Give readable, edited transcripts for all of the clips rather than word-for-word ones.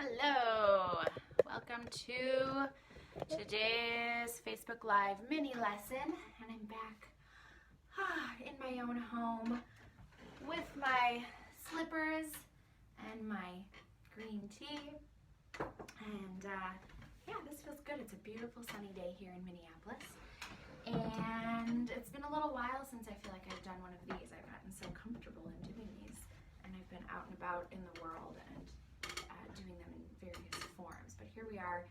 Hello, welcome to today's Facebook Live mini lesson, and I'm back in my own home with my slippers and my green tea, and yeah, this feels good. It's a beautiful sunny day here in Minneapolis, and it's been a little while since I feel like I've done one of these. I've gotten so comfortable in doing these, and I've been out and about in the world and doing them in various forms, but here we are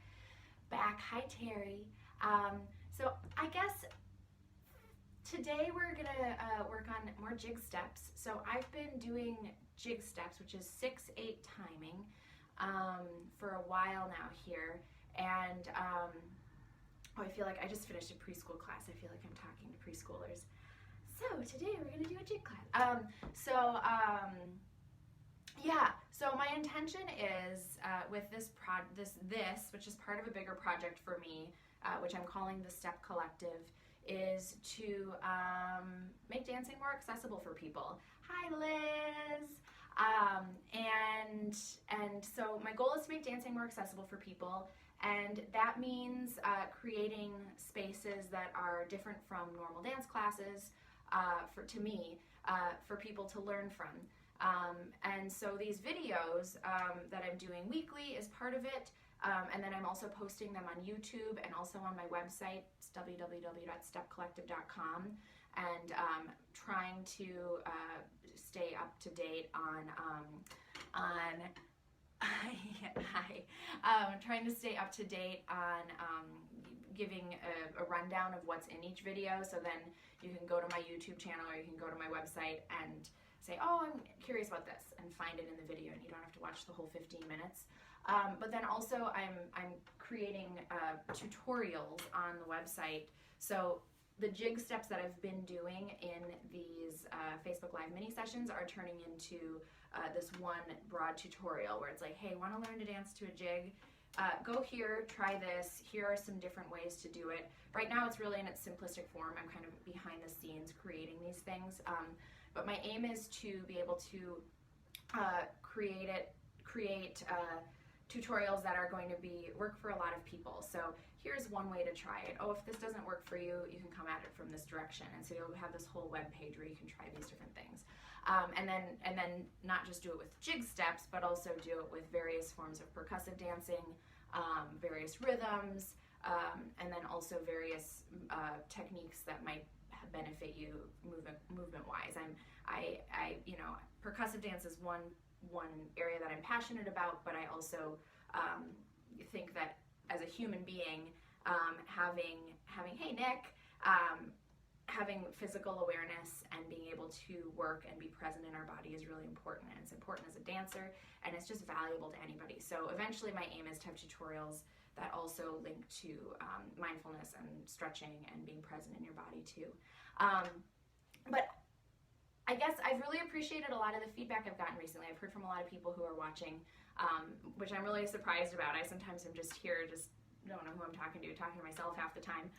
back. Hi Terry. So I guess today we're gonna work on more jig steps. So I've been doing jig steps, which is 6/8 timing, for a while now here, and I feel like I just finished a preschool class. I feel like I'm talking to preschoolers. So today we're gonna do a jig class. Yeah, so my intention is with this, which is part of a bigger project for me, which I'm calling the Step Collective, is to make dancing more accessible for people. Hi, Liz! And so my goal is to make dancing more accessible for people, and that means creating spaces that are different from normal dance classes for people to learn from. And so these videos that I'm doing weekly is part of it, and then I'm also posting them on YouTube and also on my website, www.stepcollective.com, and trying to stay up to date on trying to stay up to date on giving a rundown of what's in each video, so then you can go to my YouTube channel or you can go to my website and say, oh, I'm curious about this, and find it in the video, and you don't have to watch the whole 15 minutes. But then also I'm creating tutorials on the website. So the jig steps that I've been doing in these Facebook Live mini sessions are turning into this one broad tutorial where it's like, hey, want to learn to dance to a jig? Go here, try this. Here are some different ways to do it. Right now it's really in its simplistic form. I'm kind of behind the scenes creating these things. But my aim is to be able to create tutorials that are going to work for a lot of people. So here's one way to try it. Oh, if this doesn't work for you, you can come at it from this direction. And so you'll have this whole web page where you can try these different things. And then not just do it with jig steps, but also do it with various forms of percussive dancing, various rhythms, and then also various techniques that might benefit you movement-wise. Percussive dance is one area that I'm passionate about, but I also think that as a human being, having hey Nick, having physical awareness and being able to work and be present in our body is really important, and it's important as a dancer, and it's just valuable to anybody. So eventually my aim is to have tutorials that also link to mindfulness and stretching and being present in your body too. But I guess I've really appreciated a lot of the feedback I've gotten recently. I've heard from a lot of people who are watching, which I'm really surprised about. I sometimes am just here, just don't know who I'm talking to myself half the time.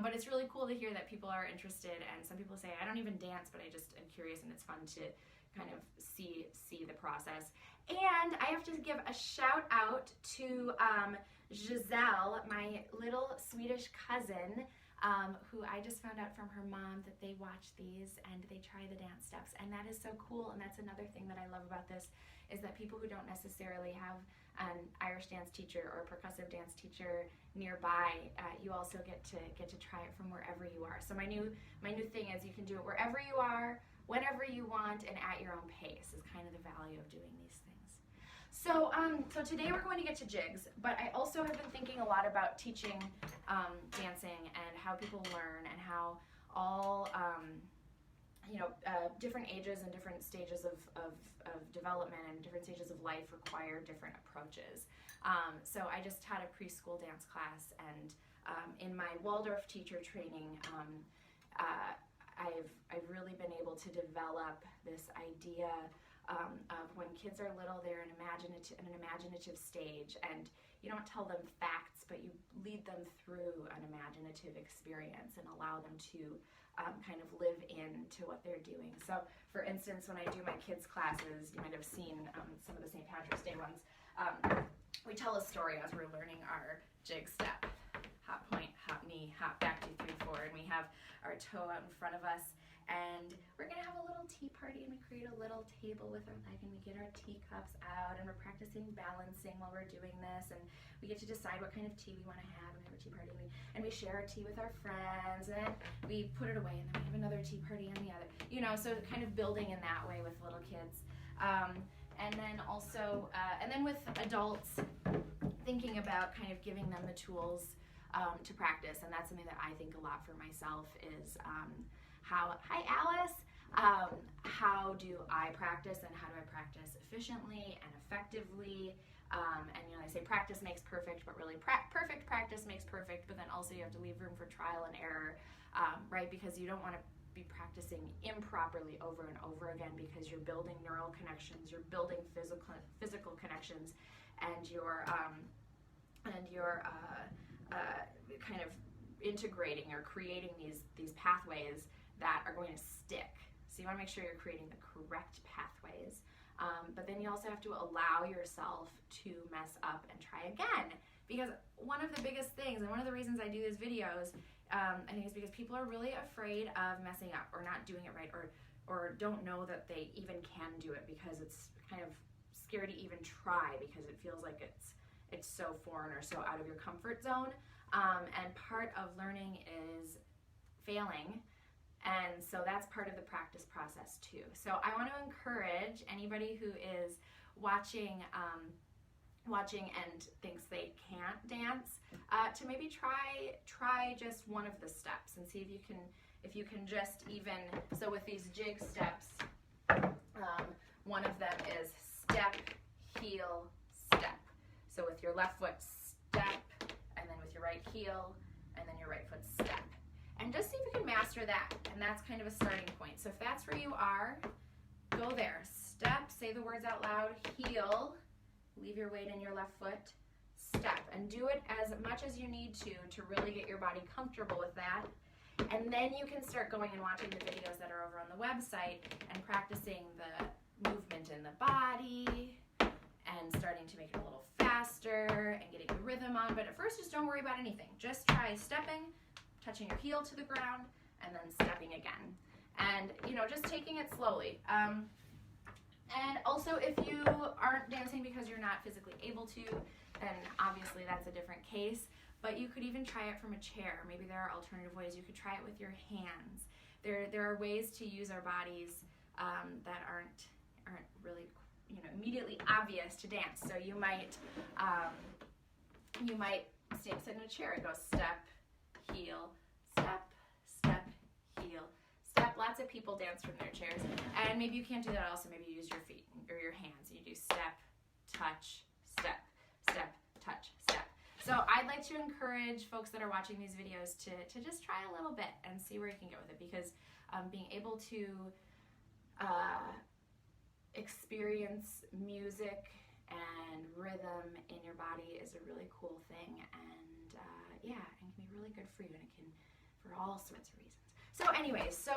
But it's really cool to hear that people are interested, and some people say, I don't even dance, but I just am curious, and it's fun to kind of see the process. And I have to give a shout out to Giselle, my little Swedish cousin, who I just found out from her mom that they watch these and they try the dance steps, and that is so cool. And that's another thing that I love about this, is that people who don't necessarily have an Irish dance teacher or a percussive dance teacher nearby, you also get to try it from wherever you are. So my new thing is you can do it wherever you are, whenever you want, and at your own pace is kind of the value of doing these things. So today we're going to get to jigs, but I also have been thinking a lot about teaching dancing and how people learn, and how all different ages and different stages of development and different stages of life require different approaches. So I just had a preschool dance class, and in my Waldorf teacher training, I've really been able to develop this idea of when kids are little, they're in an imaginative stage, and you don't tell them facts, but you lead them through an imaginative experience and allow them to kind of live into what they're doing. So for instance, when I do my kids' classes, you might have seen some of the St. Patrick's Day ones, we tell a story as we're learning our jig step. Hop point, hop knee, hop back, 2, 3, 4, and we have our toe out in front of us, and we're gonna have a little tea party, and we create a little table with our leg, and we get our teacups out, and we're practicing balancing while we're doing this, and we get to decide what kind of tea we want to have, and we have a tea party, and we share our tea with our friends, and then we put it away, and then we have another tea party on the other, you know, so kind of building in that way with little kids. And then also, and then with adults, thinking about kind of giving them the tools to practice, and that's something that I think a lot for myself is hi Alice, how do I practice, and how do I practice efficiently and effectively, and you know, they say practice makes perfect, but really perfect practice makes perfect, but then also you have to leave room for trial and error, right, because you don't want to be practicing improperly over and over again, because you're building neural connections, you're building physical connections, and you're kind of integrating or creating these pathways that are going to stick. So you want to make sure you're creating the correct pathways, but then you also have to allow yourself to mess up and try again, because one of the biggest things, and one of the reasons I do these videos, I think is because people are really afraid of messing up or not doing it right, or don't know that they even can do it, because it's kind of scary to even try, because it feels like it's so foreign or so out of your comfort zone. And part of learning is failing, and so that's part of the practice process too. So I want to encourage anybody who is watching and thinks they can't dance, to maybe try just one of the steps and see if you can just even, so with these jig steps, one of them is step, heel, step. So with your left foot, step, and then with your right heel, and then your right foot, step. And just see if you can master that, and that's kind of a starting point. So if that's where you are, go there. Step, say the words out loud, heel, leave your weight in your left foot, step, and do it as much as you need to really get your body comfortable with that. And then you can start going and watching the videos that are over on the website and practicing the movement in the body and starting to make it a little faster and getting the rhythm on. But at first, just don't worry about anything. Just try stepping, touching your heel to the ground, and then stepping again. And, you know, just taking it slowly. And also, if you aren't dancing because you're not physically able to, then obviously that's a different case. But you could even try it from a chair. Maybe there are alternative ways. You could try it with your hands. There are ways to use our bodies that aren't really, you know, immediately obvious to dance. So you might sit in a chair and go step, heel, step, step, heel, step. Lots of people dance from their chairs, and maybe you can't do that. Also, maybe you use your feet or your hands, and you do step, touch, step, step, touch, step. So I'd like to encourage folks that are watching these videos to just try a little bit and see where you can get with it, because being able to experience music and rhythm in your body is a really cool thing, and yeah, and can be really good for you, and it can for all sorts of reasons. So anyways,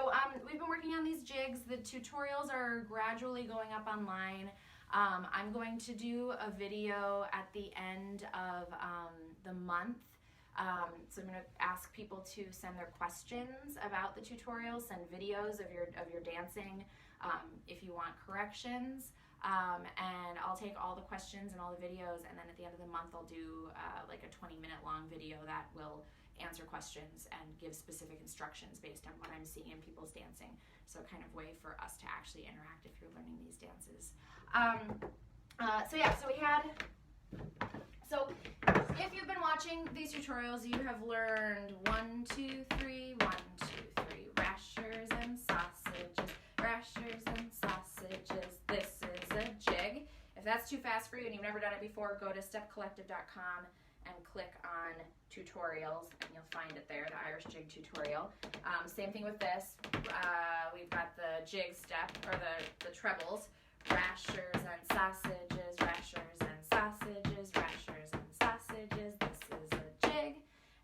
we've been working on these jigs. The tutorials are gradually going up online. I'm going to do a video at the end of the month. So I'm going to ask people to send their questions about the tutorials, send videos of your dancing if you want corrections. And I'll take all the questions and all the videos, and then at the end of the month I'll do like a 20-minute long video that will answer questions and give specific instructions based on what I'm seeing in people's dancing. So kind of way for us to actually interact if you're learning these dances. So if you've been watching these tutorials, you have learned 1, 2, 3, 1, 2, 3, rashers and sausages, rashers and sausages. This is a jig. If that's too fast for you and you've never done it before, go to stepcollective.com and click on tutorials, and you'll find it there, the Irish jig tutorial. Same thing with this. We've got the jig step, or the trebles, rashers and sausages, rashers and sausages, rashers and sausages. This is a jig.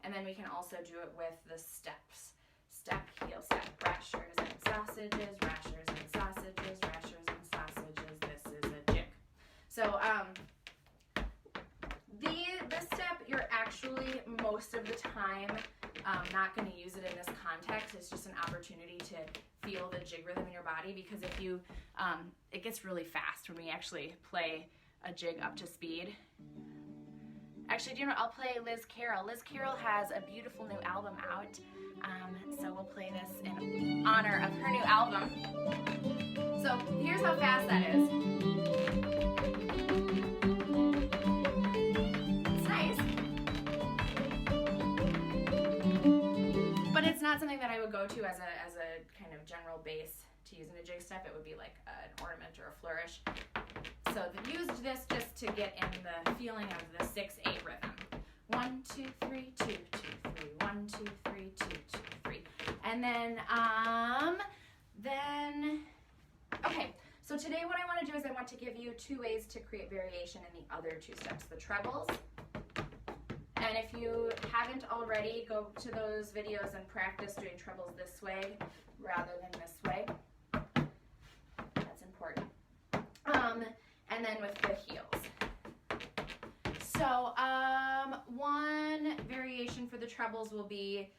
And then we can also do it with the steps. Step, heel, step, rashers and sausages, rashers and sausages, rashers and sausages. This is a jig. So actually most of the time not going to use it in this context. It's just an opportunity to feel the jig rhythm in your body, because if you, it gets really fast when we actually play a jig up to speed. Actually, do you know, I'll play Liz Carroll. Liz Carroll has a beautiful new album out, so we'll play this in honor of her new album. So here's how fast that is. It's nice, but it's not something that I would go to as a kind of general base to use in a jig step. It would be like an ornament or a flourish. So they used this just to get in the feeling of the 6/8 rhythm. 1, 2, 3, 2, 2, 3. 1, 2, 3, 2, 2, 3. And then, okay. So today what I want to do is I want to give you 2 ways to create variation in the other 2 steps, the trebles. And if you haven't already, go to those videos and practice doing trebles this way rather than this way. That's important. And then with the heels. So one variation for the trebles will be,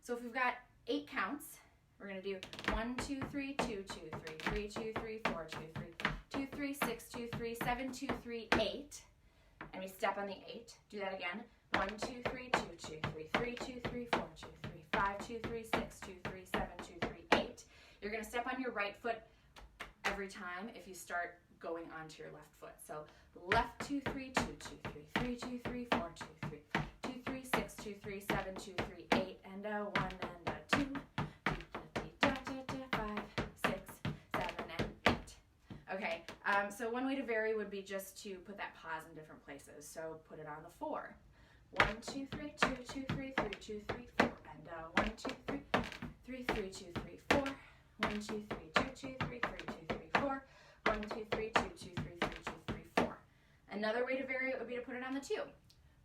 so if we've got 8 counts, we're going to do 1, 2, 3, 2, 2, 3, 3, 2, 3, 4, 2, 3, 2, 3, 6, 2, 3, 7, 2, 3, 8. And we step on the 8. Do that again. 1, 2, 3, 2, 2, 3, 3, 2, 3, 4, 2, 3, 5, 2, 3, 6, 2, 3, 7, 2, 3, 8. You're going to step on your right foot every time if you start going onto your left foot. So left 2, 3, 2, 2, 3, 3, 2, 3, 4, 2, 3, 2, 3, 6, 2, 3, 7, 2, 3, 8, and a 1 and a 2, 5, 6, 7, and 8. Okay, so one way to vary would be just to put that pause in different places. So put it on the 4. 1, 2, 3, 2, 2, 3, 3, 2, 3, 4, and a 1, 2, 3, 3, 3, 2, 3, 4, 1, 2, 3, 2, 2, 3, 3, 2, 3, 4, 1, 2, 3, 2, 2, 3, 3, 2, 3, 4. Another way to vary it would be to put it on the 2.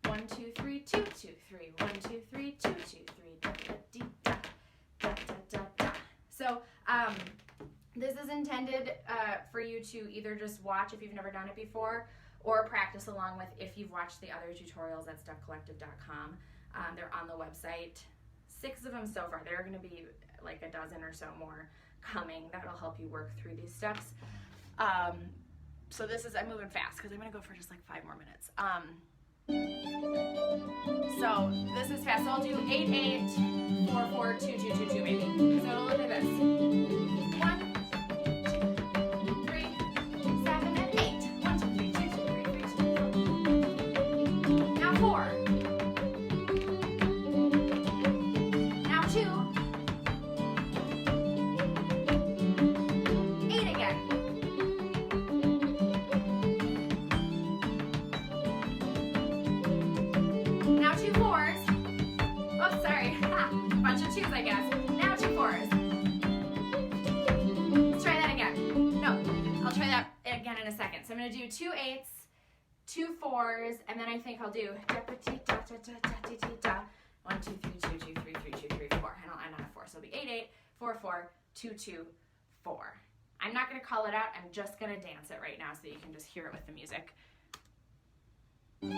1, 2, 3, 2, 2, 3. 1, 2, 3, 2, 2, 3. Da, da, dee, da, da, da, da, da. So this is intended for you to either just watch if you've never done it before, or practice along with if you've watched the other tutorials at stepcollective.com. They're on the website. 6 of them so far. There are going to be like a dozen or so more coming that'll help you work through these steps. So this is, I'm moving fast because I'm going to go for just like 5 more minutes. So this is fast. So I'll do 8, 8, 4, 4, 2, 2, 2, 2 maybe. So look at this. 1, 2, 3, 7, and 8. 1, 2, 3, 2, 2, 3, 3, 2, 4. Now 4. Now 2. 8 again. Now 2 4s. Oops, sorry. Bunch of 2s, I guess. Now 2 4s. Let's try that again. No, I'll try that again in a second. So I'm going to do 2 8s, 2 4s, and then I think I'll do da da da da da da da. 1 2 3 2 2 3 3 2 3 4, and I'll end on a 4. So it'll be 8 8 4 4 2 2 4. I'm not going to call it out. I'm just going to dance it right now so that you can just hear it with the music. So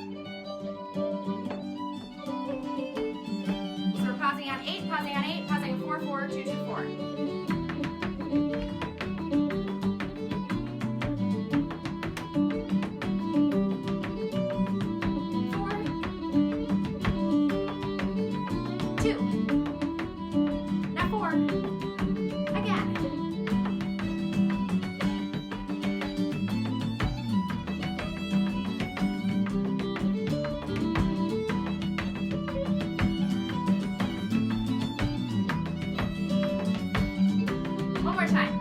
we're pausing on 8, pausing on 8, pausing 4 4 2 2 4. 2. Now 4. Again. One more time.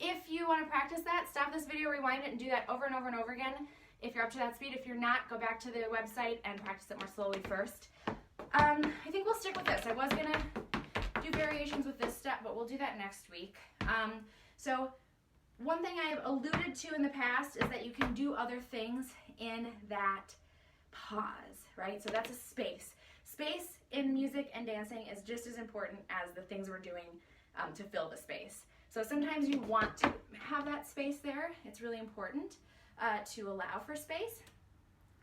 If you want to practice that, stop this video, rewind it, and do that over and over and over again. If you're up to that speed, if you're not, go back to the website and practice it more slowly first. I think we'll stick with this. I was going to do variations with this step, but we'll do that next week. So one thing I've alluded to in the past is that you can do other things in that pause, right? So that's a space. Space in music and dancing is just as important as the things we're doing to fill the space. So sometimes you want to have that space there. It's really important to allow for space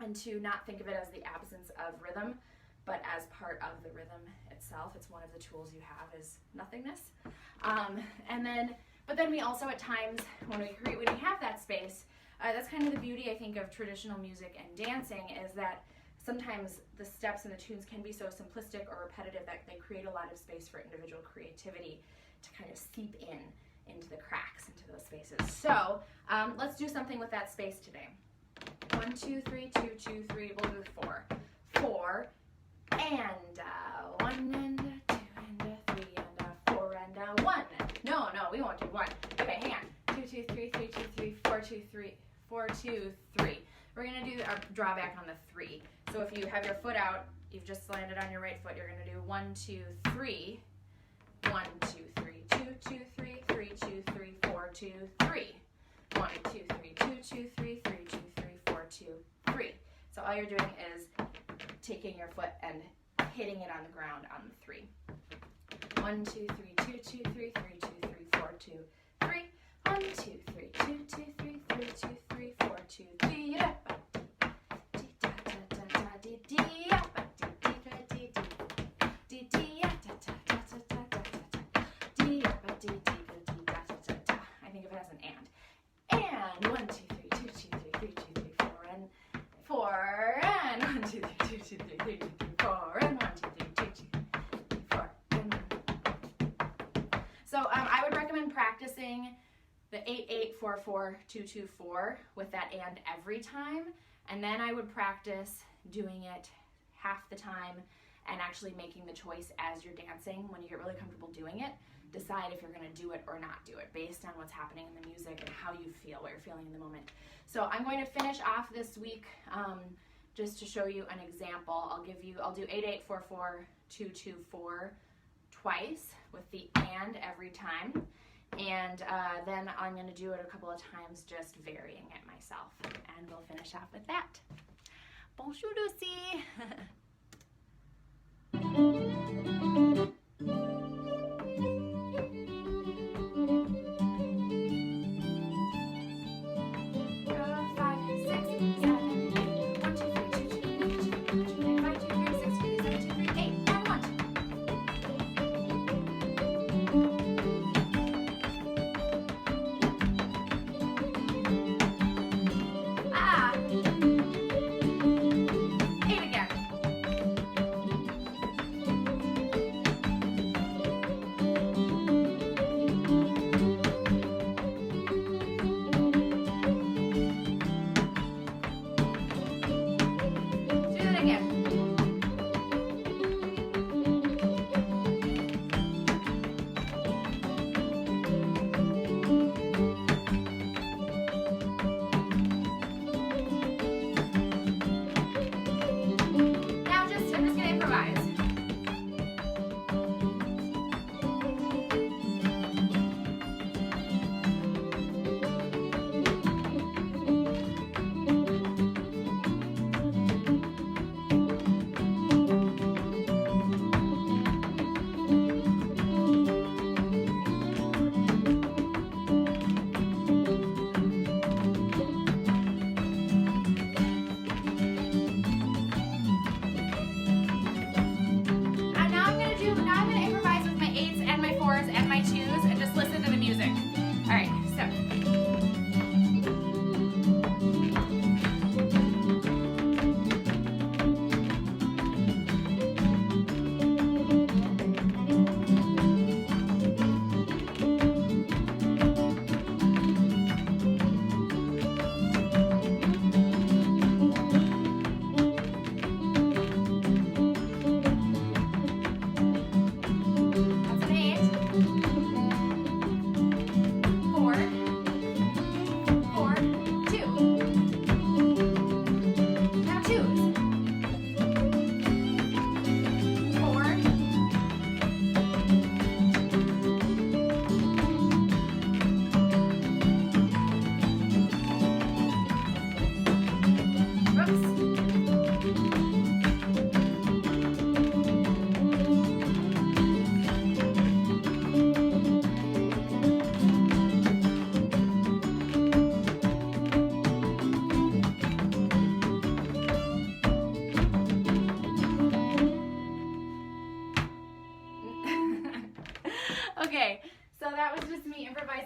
and to not think of it as the absence of rhythm, but as part of the rhythm itself. It's one of the tools you have is nothingness. But then we also at times, when we have that space, that's kind of the beauty, I think, of traditional music and dancing, is that sometimes the steps and the tunes can be so simplistic or repetitive that they create a lot of space for individual creativity to kind of seep into the cracks, into those spaces. So let's do something with that space today. 1, 2, 3, 2, 2, 3, we'll do 4. 4, and 1, and 2, and 3, and 4, and 1. No, we won't do 1. Okay, hang on. 2, 2, 3, 3, 2, 3, 4, 2, 3, 4, 2, 3. We're gonna do our drawback on the 3. So if you have your foot out, you've just landed on your right foot, you're gonna do 1, 2, 3, 1, 2, 3, 2, 2, 3, 3, 2, 3, 4, 2, 3. 1, 2, 3, 2, 2, 3, 3, 2, 3, 4, 2, 3. So all you're doing is taking your foot and hitting it on the ground on the 3. 1, 2, 3, 2, 2, 3, 3, 2, 3, 4, 2, 3. 1, 2, 3, 2, 2, 3, 3, 2, 3, 4, 2, 3. I think of it as an and. And 1, 2, 3, 2, 2, 3, 3, 2, 3, 4, and 4, and 1, 2, 3, 2, 2, 3, 3, 2, 3, 4, and 1, 2, 3, 2, 2, 3, 4, and 1. So I would recommend practicing the 8, 8, 4, 4, 2, 2, 4 with that and every time, and then I would practice doing it half the time and actually making the choice as you're dancing. When you get really comfortable doing it, decide if you're going to do it or not do it based on what's happening in the music and how you feel, what you're feeling in the moment. So I'm going to finish off this week just to show you an example. I'll do 8, 8, 4, 4, 2, 2, 4 twice with the and every time. And then I'm going to do it a couple of times just varying it myself. And we'll finish off with that. Bonjour, Lucy.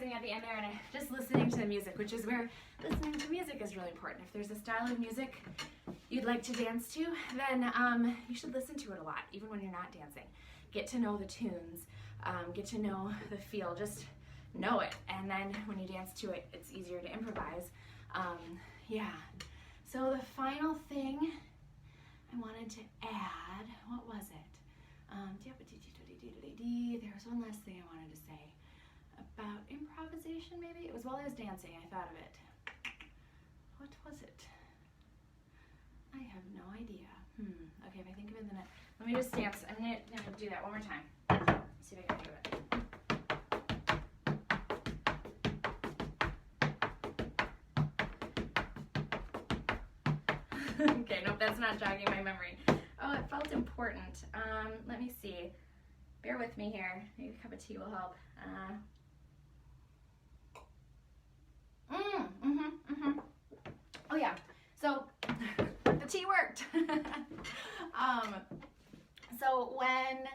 improvising at the end there and just listening to the music, which is where listening to music is really important. If there's a style of music you'd like to dance to, then you should listen to it a lot, even when you're not dancing. Get to know the tunes, get to know the feel, just know it. And then when you dance to it, it's easier to improvise. Yeah. So the final thing I wanted to add, what was it? There was one last thing I wanted to say about improvisation, maybe? It was while I was dancing, I thought of it. What was it? I have no idea. Okay, if I think of it, then let me just dance. I'm gonna do that one more time. See if I can do it. Okay, nope, that's not jogging my memory. Oh, it felt important. Let me see. Bear with me here. Maybe a cup of tea will help. Oh yeah, so the tea worked. So when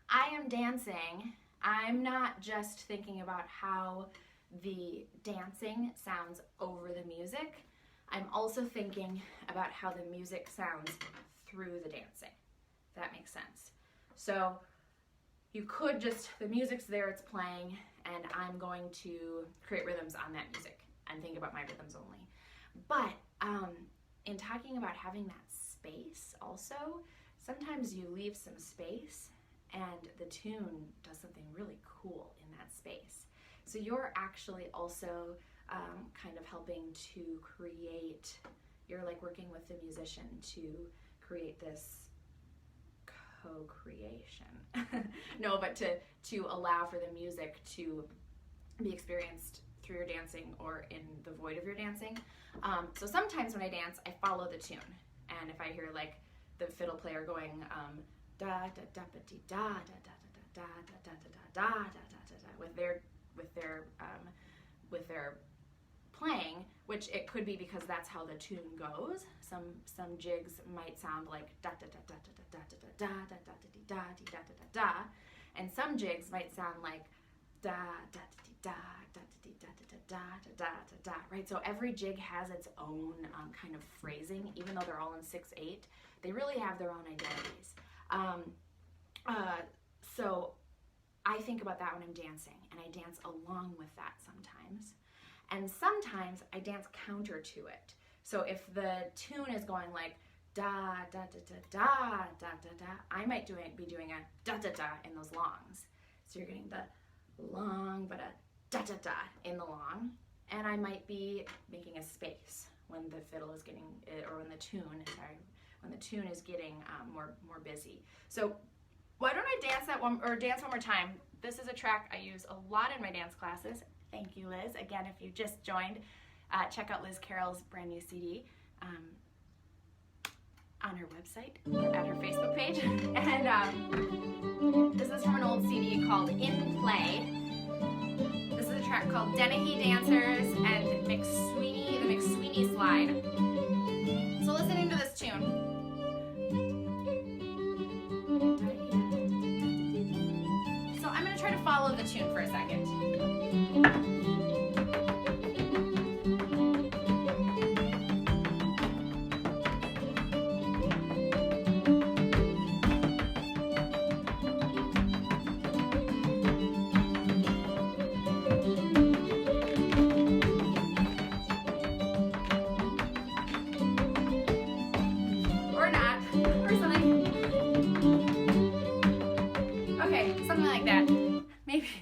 I am dancing, I'm not just thinking about how the dancing sounds over the music. I'm also thinking about how the music sounds through the dancing, if that makes sense. So you could just, the music's there, it's playing, and I'm going to create rhythms on that music and think about my rhythms only. But in talking about having that space also, sometimes you leave some space and the tune does something really cool in that space. So you're actually also kind of helping to create, you're like working with the musician to create this co-creation. No, but to allow for the music to be experienced through your dancing or in the void of your dancing. So sometimes when I dance, I follow the tune, and if I hear like the fiddle player going da da da ba dee da da da da da da da da da da da with their playing, which it could be because that's how the tune goes. Some jigs might sound like da da da da da da da da da da da da da da da da, and some jigs might sound like da da da da da da da da da da, right? So every jig has its own kind of phrasing, even though they're all in 6/8. They really have their own identities. So I think about that when I'm dancing, and I dance along with that sometimes. And sometimes I dance counter to it. So if the tune is going like da da da da da da da da, I might be doing a da da da in those longs. So you're getting the long, but a da da da in the long. And I might be making a space when the fiddle is getting, or when the tune is getting more busy. So why don't I dance dance one more time? This is a track I use a lot in my dance classes. Thank you, Liz. Again, if you just joined, check out Liz Carroll's brand new CD on her website, at her Facebook page. And this is from an old CD called In Play. This is a track called Dennehy Dancers and the McSweeney Slide. So listening to this tune. So I'm going to try to follow the tune for a second. Or not, or something. Okay, something like that.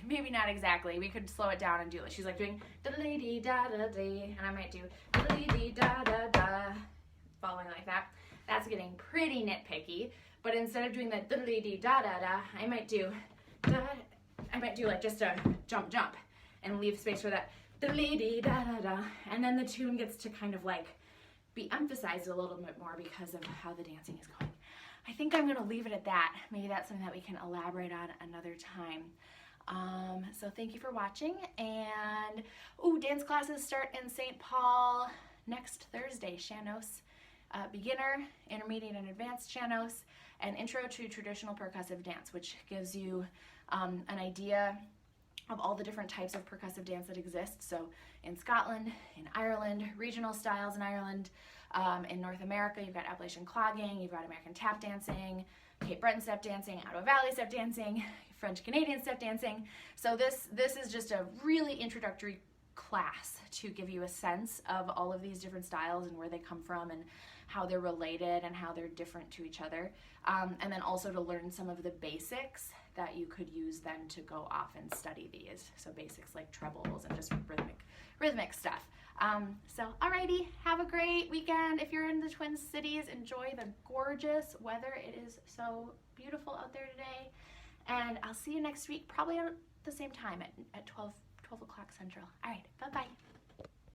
Maybe not exactly. We could slow it down and do it. She's like doing da-da-dee da-da-dee, and I might do da-da-dee da-da-da, following like that. That's getting pretty nitpicky. But instead of doing the da-da-dee da-da-da, I might do like just a jump and leave space for that da-dee da-da-da, and then the tune gets to kind of like be emphasized a little bit more because of how the dancing is going. I think I'm going to leave it at that. Maybe that's something that we can elaborate on another time. So thank you for watching, and dance classes start in St. Paul next Thursday. Shanos, beginner, intermediate, and advanced Shanos, and intro to traditional percussive dance, which gives you an idea of all the different types of percussive dance that exist. So in Scotland, in Ireland, regional styles in Ireland, in North America, you've got Appalachian clogging, you've got American tap dancing, Cape Breton step dancing, Ottawa Valley step dancing, French Canadian step dancing. So this is just a really introductory class to give you a sense of all of these different styles and where they come from and how they're related and how they're different to each other. And then also to learn some of the basics that you could use then to go off and study these. So basics like trebles and just rhythmic stuff. So alrighty, have a great weekend. If you're in the Twin Cities, enjoy the gorgeous weather. It is so beautiful out there today. And I'll see you next week, probably at the same time at 12 o'clock Central. All right, bye-bye.